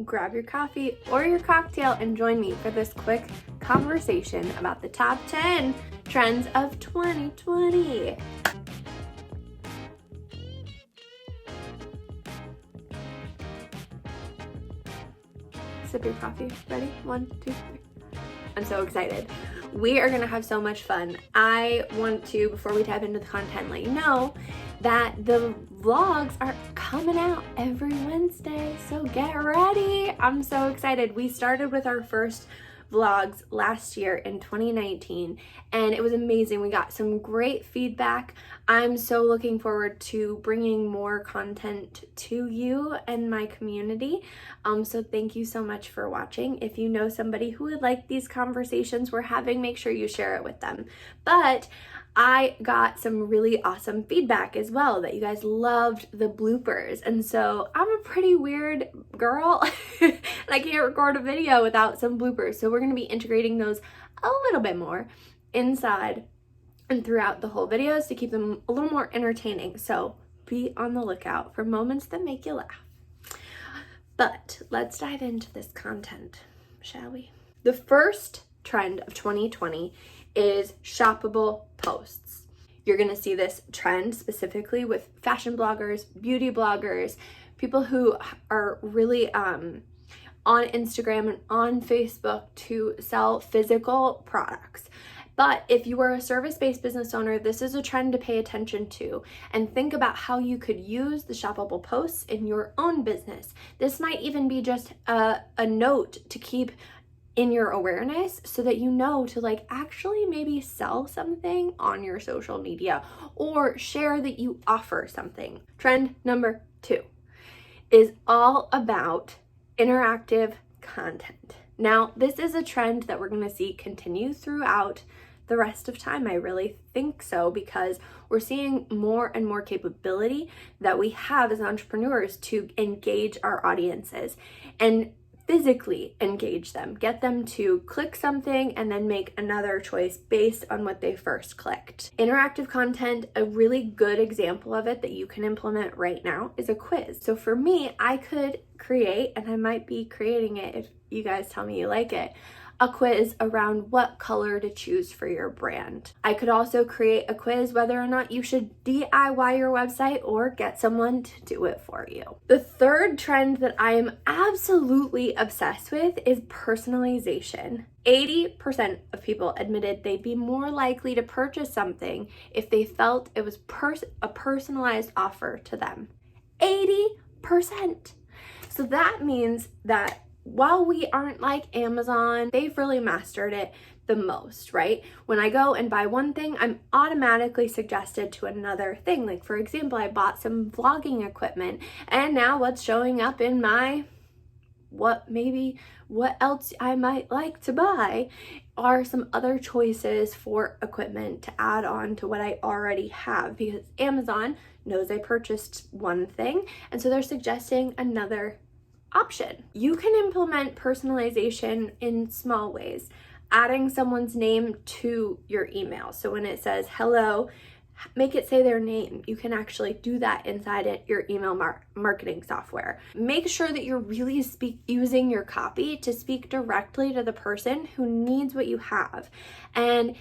grab your coffee or your cocktail and join me for this quick conversation about the top 10 trends of 2020. Sip your coffee. Ready? 1, 2, 3. I'm so excited. We are gonna have so much fun. I want to, before we dive into the content, let you know that the vlogs are coming out every Wednesday, so get ready. I'm so excited. We started with our first vlogs last year in 2019 and it was amazing. We got some great feedback. I'm so looking forward to bringing more content to you and my community. So thank you so much for watching. If you know somebody who would like these conversations we're having, make sure you share it with them. But I got some really awesome feedback as well that you guys loved the bloopers. And so I'm a pretty weird girl and I can't record a video without some bloopers. So we're going to be integrating those a little bit more inside and throughout the whole videos to keep them a little more entertaining. So be on the lookout for moments that make you laugh. But let's dive into this content, shall we? The first trend of 2020 is shoppable posts. You're gonna see this trend specifically with fashion bloggers, beauty bloggers, people who are really on Instagram and on Facebook to sell physical products. But if you are a service-based business owner, this is a trend to pay attention to and think about how you could use the shoppable posts in your own business. This might even be just a note to keep in your awareness so that you know to like actually maybe sell something on your social media or share that you offer something. Trend number 2 is all about interactive content. Now, this is a trend that we're going to see continue throughout the rest of time. I really think so, because we're seeing more and more capability that we have as entrepreneurs to engage our audiences and physically engage them, get them to click something and then make another choice based on what they first clicked. Interactive content, a really good example of it that you can implement right now is a quiz. So for me, I could create, and I might be creating it if you guys tell me you like it, a quiz around what color to choose for your brand. I could also create a quiz whether or not you should DIY your website or get someone to do it for you. The third trend that I am absolutely obsessed with is personalization. 80% of people admitted they'd be more likely to purchase something if they felt it was a personalized offer to them. 80%. So that means that while we aren't like Amazon, they've really mastered it the most, right? When I go and buy one thing, I'm automatically suggested to another thing. Like for example, I bought some vlogging equipment and now what's showing up in my what else I might like to buy are some other choices for equipment to add on to what I already have, because Amazon knows I purchased one thing and so they're suggesting another option. You can implement personalization in small ways, adding someone's name to your email. So when it says hello, make it say their name. You can actually do that inside your email marketing software. Make sure that you're really using your copy to speak directly to the person who needs what you have. And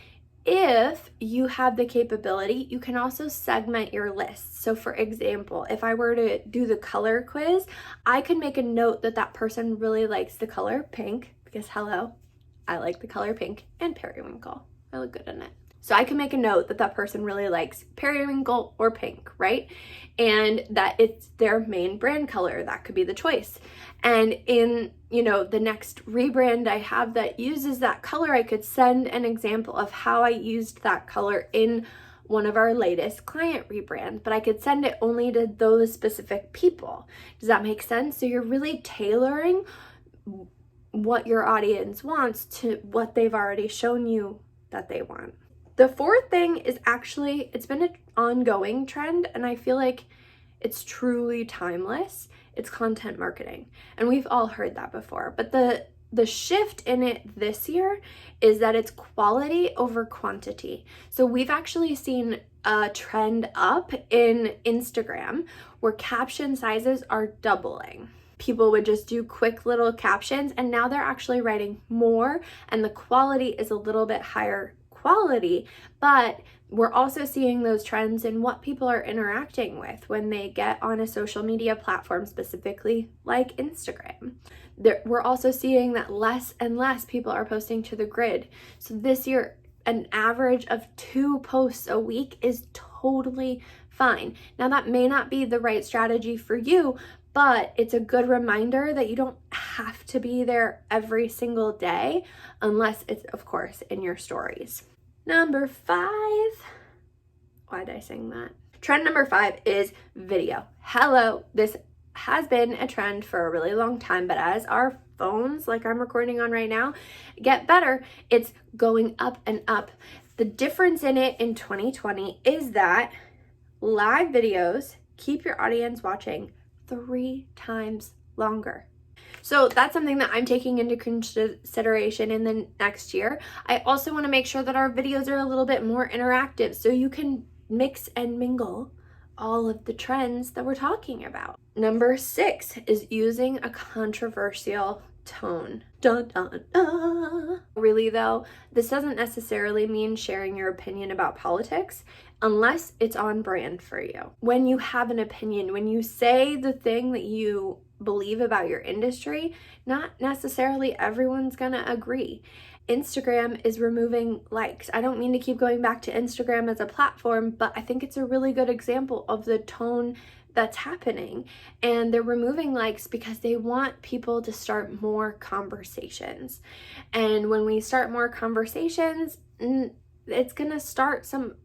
if you have the capability, you can also segment your list. So for example, if I were to do the color quiz, I could make a note that that person really likes the color pink, because hello, I like the color pink and periwinkle. I look good in it. So I can make a note that that person really likes periwinkle or pink, right? And that it's their main brand color. That could be the choice. And in, the next rebrand I have that uses that color, I could send an example of how I used that color in one of our latest client rebrands, but I could send it only to those specific people. Does that make sense? So you're really tailoring what your audience wants to what they've already shown you that they want. The fourth thing is actually, it's been an ongoing trend and I feel like it's truly timeless. It's content marketing. And we've all heard that before, but the shift in it this year is that it's quality over quantity. So we've actually seen a trend up in Instagram where caption sizes are doubling. people would just do quick little captions, and now they're actually writing more, and the quality is a little bit higher quality, but we're also seeing those trends in what people are interacting with when they get on a social media platform, specifically like Instagram. We're also seeing that less and less people are posting to the grid. So this year, an average of 2 posts a week is totally fine. Now, that may not be the right strategy for you, but it's a good reminder that you don't have to be there every single day, unless it's, of course, in your stories. Number 5. Why did I sing that? Trend number 5 is video. Hello, this has been a trend for a really long time, but as our phones, like I'm recording on right now, get better, it's going up and up. The difference in it in 2020 is that live videos keep your audience watching 3 times longer. So that's something that I'm taking into consideration in the next year. I also want to make sure that our videos are a little bit more interactive, so you can mix and mingle all of the trends that we're talking about. Number 6 is using a controversial tone. Dun, dun, dun. Really though, this doesn't necessarily mean sharing your opinion about politics unless it's on brand for you. When you have an opinion, when you say the thing that you believe about your industry, not necessarily everyone's gonna agree. Instagram is removing likes. I don't mean to keep going back to Instagram as a platform, but I think it's a really good example of the tone that's happening. And they're removing likes because they want people to start more conversations. And when we start more conversations, it's gonna start some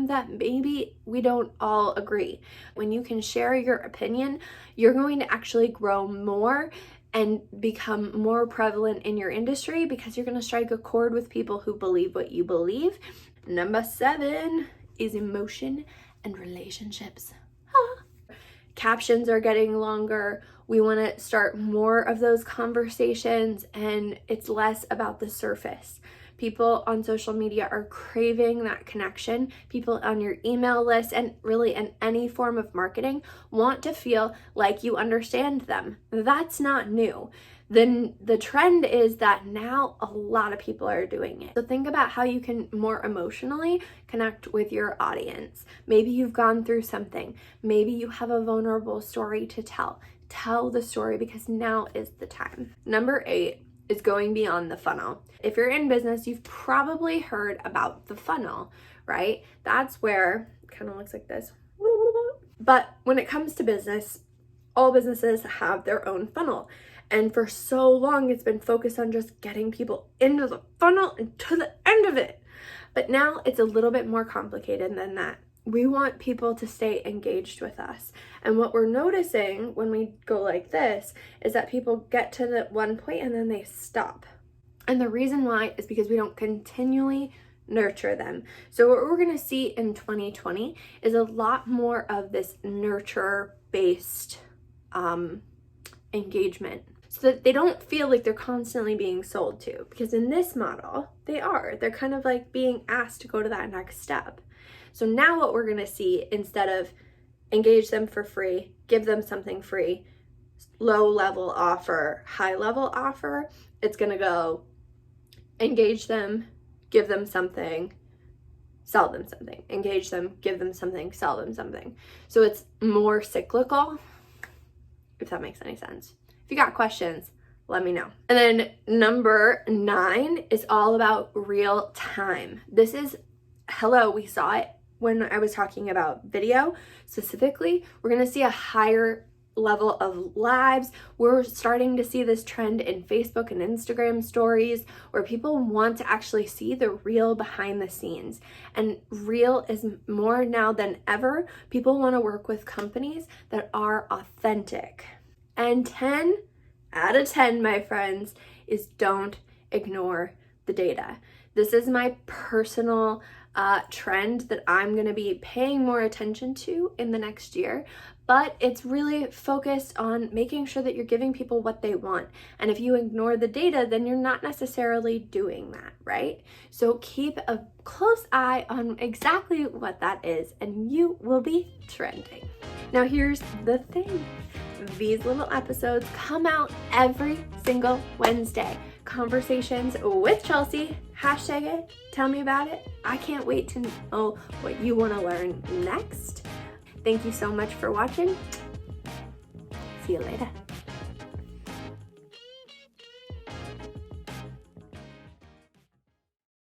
that maybe we don't all agree. When you can share your opinion, you're going to actually grow more and become more prevalent in your industry because you're going to strike a chord with people who believe what you believe. Number 7 is emotion and relationships. Captions are getting longer. We want to start more of those conversations, and it's less about the surface. People on social media are craving that connection. People on your email list and really in any form of marketing want to feel like you understand them. That's not new. Then the trend is that now a lot of people are doing it. So think about how you can more emotionally connect with your audience. Maybe you've gone through something. Maybe you have a vulnerable story to tell. Tell the story because now is the time. Number 8 is going beyond the funnel. If you're in business, you've probably heard about the funnel, right? That's where it kind of looks like this. But when it comes to business, all businesses have their own funnel. And for so long, it's been focused on just getting people into the funnel and to the end of it. But now it's a little bit more complicated than that. We want people to stay engaged with us. And what we're noticing when we go like this is that people get to the one point and then they stop. And the reason why is because we don't continually nurture them. So what we're going to see in 2020 is a lot more of this nurture-based engagement, so that they don't feel like they're constantly being sold to. Because in this model, they're kind of like being asked to go to that next step. So now what we're going to see, instead of engage them for free, give them something free, low level offer, high level offer, it's going to go engage them, give them something, sell them something, engage them, give them something, sell them something. So it's more cyclical, if that makes any sense. If you got questions, let me know. And then number 9 is all about real time. This is, hello, we saw it when I was talking about video specifically. We're going to see a higher level of lives. We're starting to see this trend in Facebook and Instagram stories where people want to actually see the real behind the scenes. And real is more now than ever. People want to work with companies that are authentic. And 10 out of 10, my friends, is don't ignore the data. This is my personal trend that I'm going to be paying more attention to in the next year, but it's really focused on making sure that you're giving people what they want. And if you ignore the data, then you're not necessarily doing that, right? So keep a close eye on exactly what that is, and you will be trending. Now here's the thing. These little episodes come out every single Wednesday. Conversations with Chelsey, hashtag it, tell me about it. I can't wait to know what you want to learn next. Thank you so much for watching. See you later.